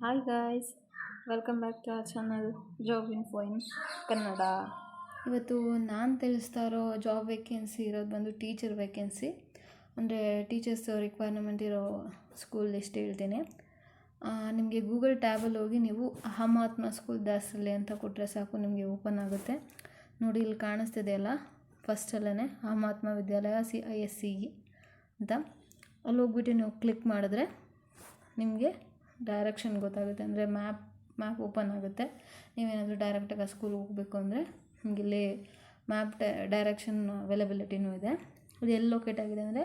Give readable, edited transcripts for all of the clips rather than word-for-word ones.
Hi guys, welcome back to our channel job info in Kannada. ಇವತ್ತು ನಾನು ತಿಳಿಸ್ತಾ ಇರೋ ಜಾಬ್ ವೇಕೆನ್ಸಿ ಇರೋದು ಬಂದು ಟೀಚರ್ ವೇಕೆನ್ಸಿ. ಅಂದರೆ ಟೀಚರ್ಸ್ ರಿಕ್ವೈರ್ಮೆಂಟ್ ಇರೋ ಸ್ಕೂಲ್ ಲಿಸ್ಟ್ ಹೇಳ್ತೀನಿ. ನಿಮಗೆ ಗೂಗಲ್ ಟ್ಯಾಬಲ್ಲಿ ಹೋಗಿ ನೀವು ಅಹಮಾತ್ಮ ಸ್ಕೂಲ್ ದಾಸರಳ್ಳಿ ಅಂತ ಕೊಟ್ಟರೆ ಸಾಕು, ನಿಮಗೆ ಓಪನ್ ಆಗುತ್ತೆ. ನೋಡಿ, ಇಲ್ಲಿ ಕಾಣಿಸ್ತಿದೆಯಲ್ಲ, ಫಸ್ಟಲ್ಲೇ ಅಹಮಾತ್ಮ ವಿದ್ಯಾಲಯ CISCE ಅಂತ. ಅಲ್ಲಿ ಹೋಗ್ಬಿಟ್ಟು ನೀವು ಕ್ಲಿಕ್ ಮಾಡಿದ್ರೆ ನಿಮಗೆ ಡೈರೆಕ್ಷನ್ ಗೊತ್ತಾಗುತ್ತೆ. ಅಂದರೆ ಮ್ಯಾಪ್ ಓಪನ್ ಆಗುತ್ತೆ. ನೀವೇನಾದರೂ ಡೈರೆಕ್ಟಾಗಿ ಆ ಸ್ಕೂಲ್ಗೆ ಹೋಗಬೇಕು ಅಂದರೆ ನಿಮಗೆ ಇಲ್ಲಿ ಮ್ಯಾಪ್ ಡೈರೆಕ್ಷನ್ ಅವೈಲಬಿಲಿಟಿನೂ ಇದೆ. ಇದು ಎಲ್ಲಿ ಲೊಕೇಟ್ ಆಗಿದೆ ಅಂದರೆ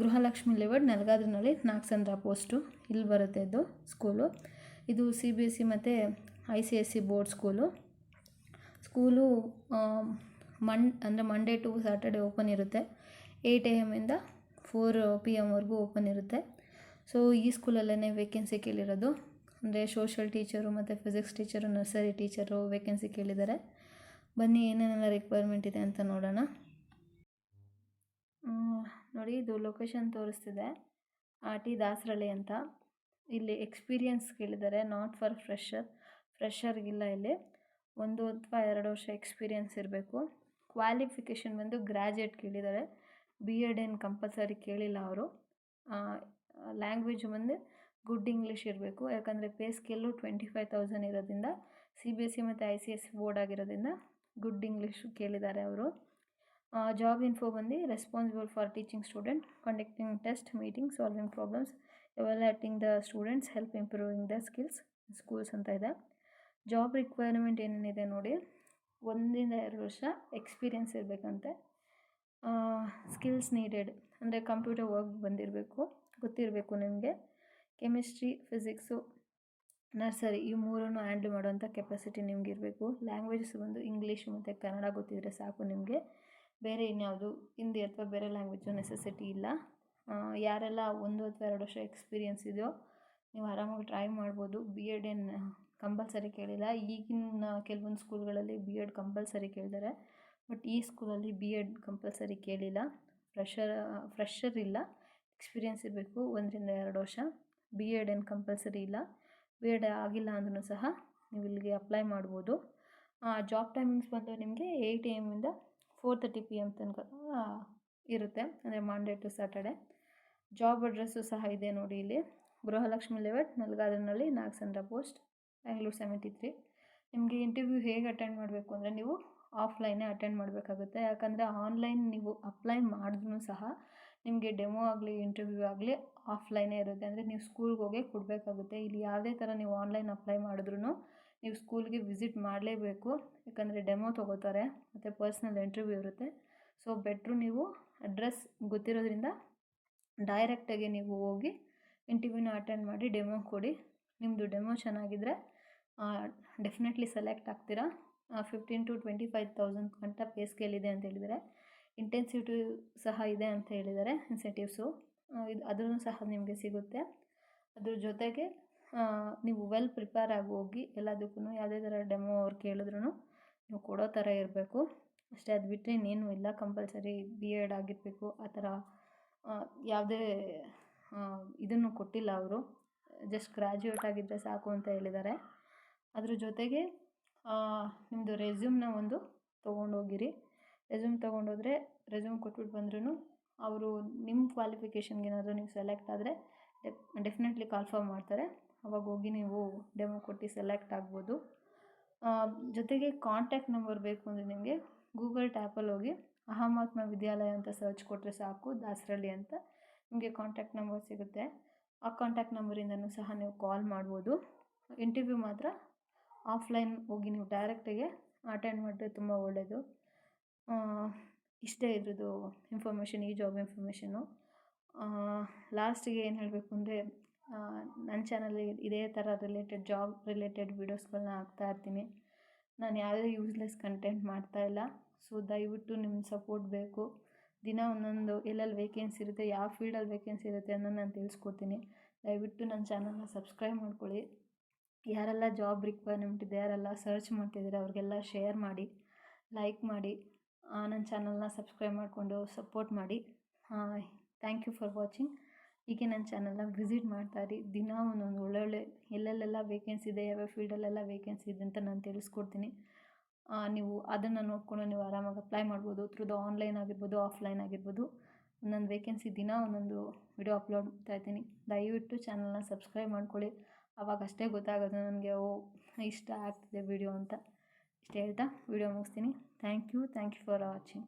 ಗೃಹಲಕ್ಷ್ಮಿ ಲೇಔಟ್, ನೆಲಗಾದ್ರಿನಲ್ಲಿ, ನಾಗಸಂದ್ರ ಪೋಸ್ಟು, ಇಲ್ಲಿ ಬರುತ್ತೆ ಇದು ಸ್ಕೂಲು. ಇದು CBSE ಮತ್ತು ICSE ಬೋರ್ಡ್ ಸ್ಕೂಲು ಅಂದರೆ ಮಂಡೇ ಟು ಸ್ಯಾಟರ್ಡೆ ಓಪನ್ ಇರುತ್ತೆ. 8 AM ಇಂದ 4 PM ವರೆಗೂ ಓಪನ್ ಇರುತ್ತೆ. ಸೊ ಈ ಸ್ಕೂಲಲ್ಲೇ ವೇಕೆನ್ಸಿ ಕೇಳಿರೋದು. ಅಂದರೆ ಸೋಷಲ್ ಟೀಚರು ಮತ್ತು physics teacher, nursery teacher vacancy ಕೇಳಿದ್ದಾರೆ. ಬನ್ನಿ ಏನೇನೆಲ್ಲ ರಿಕ್ವೈರ್ಮೆಂಟ್ ಇದೆ ಅಂತ ನೋಡೋಣ. ನೋಡಿ, ಇದು ಲೊಕೇಶನ್ ತೋರಿಸ್ತಿದೆ, ಟಿ ದಾಸರಳ್ಳಿ ಅಂತ. ಇಲ್ಲಿ ಎಕ್ಸ್ಪೀರಿಯನ್ಸ್ ಕೇಳಿದ್ದಾರೆ, ನಾಟ್ ಫಾರ್ ಫ್ರೆಷರ್ಗಿಲ್ಲ. ಇಲ್ಲಿ 1 ಅಥವಾ 2 ವರ್ಷ ಎಕ್ಸ್ಪೀರಿಯನ್ಸ್ ಇರಬೇಕು. ಕ್ವಾಲಿಫಿಕೇಷನ್ ಬಂದು ಗ್ರ್ಯಾಜುಯೇಟ್ ಕೇಳಿದ್ದಾರೆ. B.Ed ಏನು ಕಂಪಲ್ಸರಿ ಕೇಳಿಲ್ಲ ಅವರು. ಲ್ಯಾಂಗ್ವೇಜ್ ಬಂದು ಗುಡ್ ಇಂಗ್ಲೀಷ್ ಇರಬೇಕು, ಯಾಕಂದರೆ ಪೇ ಸ್ಕೇಲು 25,000 ಇರೋದ್ರಿಂದ, CBSE ಮತ್ತು ICSE ಬೋರ್ಡ್ ಆಗಿರೋದ್ರಿಂದ ಗುಡ್ ಇಂಗ್ಲೀಷ್ ಕೇಳಿದ್ದಾರೆ ಅವರು. ಜಾಬ್ ಇನ್ಫೋ ಬಂದು responsible for teaching student, conducting test, meeting, solving problems, ಎವ್ಯಾಲ್ಯೂಯೇಟಿಂಗ್ the students, help improving the schools ಅಂತ ಇದೆ. ಜಾಬ್ ರಿಕ್ವೈರ್ಮೆಂಟ್ ಏನೇನಿದೆ ನೋಡಿ, 1 ಇಂದ 2 ವರ್ಷ ಎಕ್ಸ್ಪೀರಿಯನ್ಸ್ ಇರಬೇಕಂತೆ. ಸ್ಕಿಲ್ಸ್ ನೀಡೆಡ್ ಅಂದರೆ ಕಂಪ್ಯೂಟರ್ ವರ್ಕ್ ಗೊತ್ತಿರಬೇಕು ನಿಮಗೆ. ಕೆಮಿಸ್ಟ್ರಿ, ಫಿಸಿಕ್ಸು, ನರ್ಸರಿ ಈ 3 ಹ್ಯಾಂಡಲ್ ಮಾಡುವಂಥ ಕೆಪಾಸಿಟಿ ನಿಮ್ಗೆ ಇರಬೇಕು. ಲ್ಯಾಂಗ್ವೇಜಸ್ ಬಂದು ಇಂಗ್ಲೀಷು ಮತ್ತು ಕನ್ನಡ ಗೊತ್ತಿದ್ದರೆ ಸಾಕು ನಿಮಗೆ. ಬೇರೆ ಇನ್ಯಾವುದು ಹಿಂದಿ ಅಥವಾ ಬೇರೆ ಲ್ಯಾಂಗ್ವೇಜು ನೆಸೆಸಿಟಿ ಇಲ್ಲ. ಯಾರೆಲ್ಲ 1 ಅಥವಾ 2 ವರ್ಷ ಎಕ್ಸ್ಪೀರಿಯನ್ಸ್ ಇದೆಯೋ ನೀವು ಆರಾಮಾಗಿ ಟ್ರೈ ಮಾಡ್ಬೋದು. B.Ed ಏನು ಕಂಪಲ್ಸರಿ ಕೇಳಿಲ್ಲ. ಈಗಿನ ಕೆಲವೊಂದು ಸ್ಕೂಲ್ಗಳಲ್ಲಿ B.Ed ಕಂಪಲ್ಸರಿ ಕೇಳಿದ್ದಾರೆ, ಬಟ್ ಈ ಸ್ಕೂಲಲ್ಲಿ B.Ed ಕಂಪಲ್ಸರಿ ಕೇಳಿಲ್ಲ. ಫ್ರೆಷರ್ ಇಲ್ಲ, ಎಕ್ಸ್ಪೀರಿಯನ್ಸ್ ಇರಬೇಕು 1 ರಿಂದ 2 ವರ್ಷ. B.Ed ಏನು ಕಂಪಲ್ಸರಿ ಇಲ್ಲ. B.Ed ಆಗಿಲ್ಲ ಅಂದ್ರೂ ಸಹ ನೀವು ಇಲ್ಲಿಗೆ ಅಪ್ಲೈ ಮಾಡ್ಬೋದು. ಜಾಬ್ ಟೈಮಿಂಗ್ಸ್ ಬಂದು ನಿಮಗೆ 8 AM ಇಂದ 4:30 PM ತನಕ ಇರುತ್ತೆ, ಅಂದರೆ Monday to Saturday. Job address ಸಹ ಇದೆ ನೋಡಿ ಇಲ್ಲಿ, ಗೃಹಲಕ್ಷ್ಮಿ ಲೇಔಟ್, ನೆಲಗಾದ್ರಿನಲ್ಲಿ, ನಾಗಸಂದ್ರ ಪೋಸ್ಟ್, ಬೆಂಗಳೂರು 73. ನಿಮಗೆ ಇಂಟರ್ವ್ಯೂ ಹೇಗೆ ಅಟೆಂಡ್ ಮಾಡಬೇಕು ಅಂದರೆ ನೀವು ಆಫ್ಲೈನೇ ಅಟೆಂಡ್ ಮಾಡಬೇಕಾಗುತ್ತೆ. ಯಾಕಂದರೆ ಆನ್ಲೈನ್ ನೀವು ಅಪ್ಲೈ ಮಾಡಿದ್ರೂ ಸಹ ನಿಮಗೆ ಡೆಮೋ ಆಗಲಿ ಇಂಟರ್ವ್ಯೂ ಆಗಲಿ ಆಫ್ಲೈನೇ ಇರುತ್ತೆ. ಅಂದರೆ ನೀವು ಸ್ಕೂಲ್ಗೆ ಹೋಗೇ ಕೊಡಬೇಕಾಗುತ್ತೆ. ಇಲ್ಲಿ ಯಾವುದೇ ಥರ ನೀವು ಆನ್ಲೈನ್ ಅಪ್ಲೈ ಮಾಡಿದ್ರೂ ನೀವು ಸ್ಕೂಲ್ಗೆ ವಿಸಿಟ್ ಮಾಡಲೇಬೇಕು, ಯಾಕಂದರೆ ಡೆಮೋ ತೊಗೋತಾರೆ ಮತ್ತು ಪರ್ಸ್ನಲ್ ಇಂಟರ್ವ್ಯೂ ಇರುತ್ತೆ. ಸೊ ಬೆಟ್ರು ನೀವು ಅಡ್ರೆಸ್ ಗೊತ್ತಿರೋದ್ರಿಂದ ಡೈರೆಕ್ಟಾಗಿ ನೀವು ಹೋಗಿ ಇಂಟರ್ವ್ಯೂನ ಅಟೆಂಡ್ ಮಾಡಿ ಡೆಮೋ ಕೊಡಿ. ನಿಮ್ಮದು ಡೆಮೋ ಚೆನ್ನಾಗಿದ್ದರೆ ಡೆಫಿನೆಟ್ಲಿ ಸೆಲೆಕ್ಟ್ ಆಗ್ತೀರಾ. 15,000 to 25,000 ಗಂಟ ಪೇ ಸ್ಕೇಲ್ ಇದೆ ಅಂತ ಹೇಳಿದ್ದಾರೆ. ಇಂಟೆನ್ಸಿವ್ ಸಹ ಇದೆ ಅಂತ ಹೇಳಿದ್ದಾರೆ, ಇನ್ಸೆಂಟಿವ್ಸು. ಅದನ್ನು ಸಹ ನಿಮಗೆ ಸಿಗುತ್ತೆ. ಅದ್ರ ಜೊತೆಗೆ ನೀವು ವೆಲ್ ಪ್ರಿಪೇರ್ ಆಗಿ ಹೋಗಿ ಎಲ್ಲದಕ್ಕೂ, ಯಾವುದೇ ಥರ ಡೆಮೋ ಅವ್ರು ಕೇಳಿದ್ರು ನೀವು ಕೊಡೋ ಥರ ಇರಬೇಕು ಅಷ್ಟೇ. ಅದು ಬಿಟ್ಟರೆ ಇನ್ನೇನು ಇಲ್ಲ ಕಂಪಲ್ಸರಿ B.Ed ಆಗಿರಬೇಕು ಆ ಥರ ಯಾವುದೇ ಇದನ್ನು ಕೊಟ್ಟಿಲ್ಲ ಅವರು. ಜಸ್ಟ್ ಗ್ರ್ಯಾಜುಯೇಟ್ ಆಗಿದ್ದರೆ ಸಾಕು ಅಂತ ಹೇಳಿದ್ದಾರೆ. ಅದ್ರ ಜೊತೆಗೆ ನಿಮ್ಮದು ರೆಸ್ಯೂಮ್ನ ಒಂದು ತೊಗೊಂಡೋಗಿರಿ. ರೆಸ್ಯೂಮ್ ತೊಗೊಂಡೋದ್ರೆ ರೆಸ್ಯೂಮ್ ಕೊಟ್ಬಿಟ್ಟು ಬಂದ್ರೂ ಅವರು ನಿಮ್ಮ ಕ್ವಾಲಿಫಿಕೇಷನ್ಗೆ ಏನಾದರೂ ನೀವು ಸೆಲೆಕ್ಟ್ ಆದರೆ ಡೆಫಿನೆಟ್ಲಿ ಕಾಲ್ಫರ್ ಮಾಡ್ತಾರೆ. ಅವಾಗ ಹೋಗಿ ನೀವು ಡೆಮೋ ಕೊಟ್ಟು ಸೆಲೆಕ್ಟ್ ಆಗ್ಬೋದು. ಜೊತೆಗೆ ಕಾಂಟ್ಯಾಕ್ಟ್ ನಂಬರ್ ಬೇಕು ಅಂದರೆ ನಿಮಗೆ ಗೂಗಲ್ ಟ್ಯಾಪಲ್ಲಿ ಹೋಗಿ ಅಹಮಾತ್ಮ ವಿದ್ಯಾಲಯ ಅಂತ ಸರ್ಚ್ ಕೊಟ್ಟರೆ ಸಾಕು, ದಾಸರಳ್ಳಿ ಅಂತ ನಿಮಗೆ ಕಾಂಟ್ಯಾಕ್ಟ್ ನಂಬರ್ ಸಿಗುತ್ತೆ. ಆ ಕಾಂಟ್ಯಾಕ್ಟ್ ನಂಬರಿಂದನೂ ಸಹ ನೀವು ಕಾಲ್ ಮಾಡ್ಬೋದು. ಇಂಟರ್ವ್ಯೂ ಮಾತ್ರ ಆಫ್ಲೈನ್ ಹೋಗಿ ನೀವು ಡೈರೆಕ್ಟಾಗೆ ಅಟೆಂಡ್ ಮಾಡಿದ್ರೆ ತುಂಬ ಒಳ್ಳೆಯದು. ಇಷ್ಟೇ ಇದ್ರದ್ದು ಇನ್ಫಾರ್ಮೇಷನ್, ಈ ಜಾಬ್ ಇನ್ಫಾರ್ಮೇಷನು. ಲಾಸ್ಟಿಗೆ ಏನು ಹೇಳಬೇಕು ಅಂದರೆ, ನನ್ನ ಚಾನಲಲ್ಲಿ ಇದೇ ಥರ ಜಾಬ್ ರಿಲೇಟೆಡ್ ವೀಡಿಯೋಸ್ಗಳನ್ನ ಹಾಕ್ತಾಯಿರ್ತೀನಿ. ನಾನು ಯಾವುದೇ ಯೂಸ್ಲೆಸ್ ಕಂಟೆಂಟ್ ಮಾಡ್ತಾಯಿಲ್ಲ. ಸೊ ದಯವಿಟ್ಟು ನಿಮ್ಮ ಸಪೋರ್ಟ್ ಬೇಕು. ದಿನ ಒಂದೊಂದು ಎಲ್ಲೆಲ್ಲಿ ವೇಕೆನ್ಸಿ ಇರುತ್ತೆ, ಯಾವ ಫೀಲ್ಡಲ್ಲಿ ವೇಕೆನ್ಸಿ ಇರುತ್ತೆ ಅನ್ನೋದು ನಾನು ತಿಳಿಸ್ಕೊಡ್ತೀನಿ. ದಯವಿಟ್ಟು ನನ್ನ ಚಾನಲ್ನ ಸಬ್ಸ್ಕ್ರೈಬ್ ಮಾಡ್ಕೊಳ್ಳಿ. ಯಾರೆಲ್ಲ ಜಾಬ್ ರಿಕ್ವೈರ್ಮೆಂಟ್ ಇದೆ, ಯಾರೆಲ್ಲ ಸರ್ಚ್ ಮಾಡ್ತಿದ್ದಾರೆ ಅವ್ರಿಗೆಲ್ಲ ಶೇರ್ ಮಾಡಿ, ಲೈಕ್ ಮಾಡಿ, ನನ್ನ ಚಾನಲ್ನ ಸಬ್ಸ್ಕ್ರೈಬ್ ಮಾಡಿಕೊಂಡು ಸಪೋರ್ಟ್ ಮಾಡಿ. Thank you for watching. ಹೀಗೆ ನನ್ನ ಚಾನಲ್ನ ವಿಸಿಟ್ ಮಾಡ್ತಾಯಿರಿ. ದಿನ ಒಂದೊಂದು ಒಳ್ಳೊಳ್ಳೆ ಎಲ್ಲೆಲ್ಲೆಲ್ಲ ವೇಕೆನ್ಸಿ ಇದೆ, ಯಾವ್ಯಾವ ಫೀಲ್ಡಲ್ಲೆಲ್ಲ ವೇಕೆನ್ಸಿ ಇದೆ ಅಂತ ನಾನು ತಿಳಿಸ್ಕೊಡ್ತೀನಿ. ನೀವು ಅದನ್ನು ನೋಡಿಕೊಂಡು ನೀವು ಆರಾಮಾಗಿ ಅಪ್ಲೈ ಮಾಡ್ಬೋದು. ಥ್ರೂ ಆನ್ಲೈನ್ ಆಗಿರ್ಬೋದು, ಆಫ್ಲೈನ್ ಆಗಿರ್ಬೋದು. ಒಂದೊಂದು ವೇಕೆನ್ಸಿ ದಿನ ಒಂದೊಂದು ವಿಡಿಯೋ ಅಪ್ಲೋಡ್ ಮಾಡ್ತಾಯಿದ್ದೀನಿ. ದಯವಿಟ್ಟು ಚಾನಲ್ನ ಸಬ್ಸ್ಕ್ರೈಬ್ ಮಾಡ್ಕೊಳ್ಳಿ. ಅವಾಗಷ್ಟೇ ಗೊತ್ತಾಗೋದು ನನಗೆ ಇಷ್ಟ ಆಗ್ತಿದೆ ವಿಡಿಯೋ ಅಂತ. ಇಷ್ಟು ಹೇಳ್ತಾ ವಿಡಿಯೋ ಮುಗಿಸ್ತೀನಿ. Thank you for watching.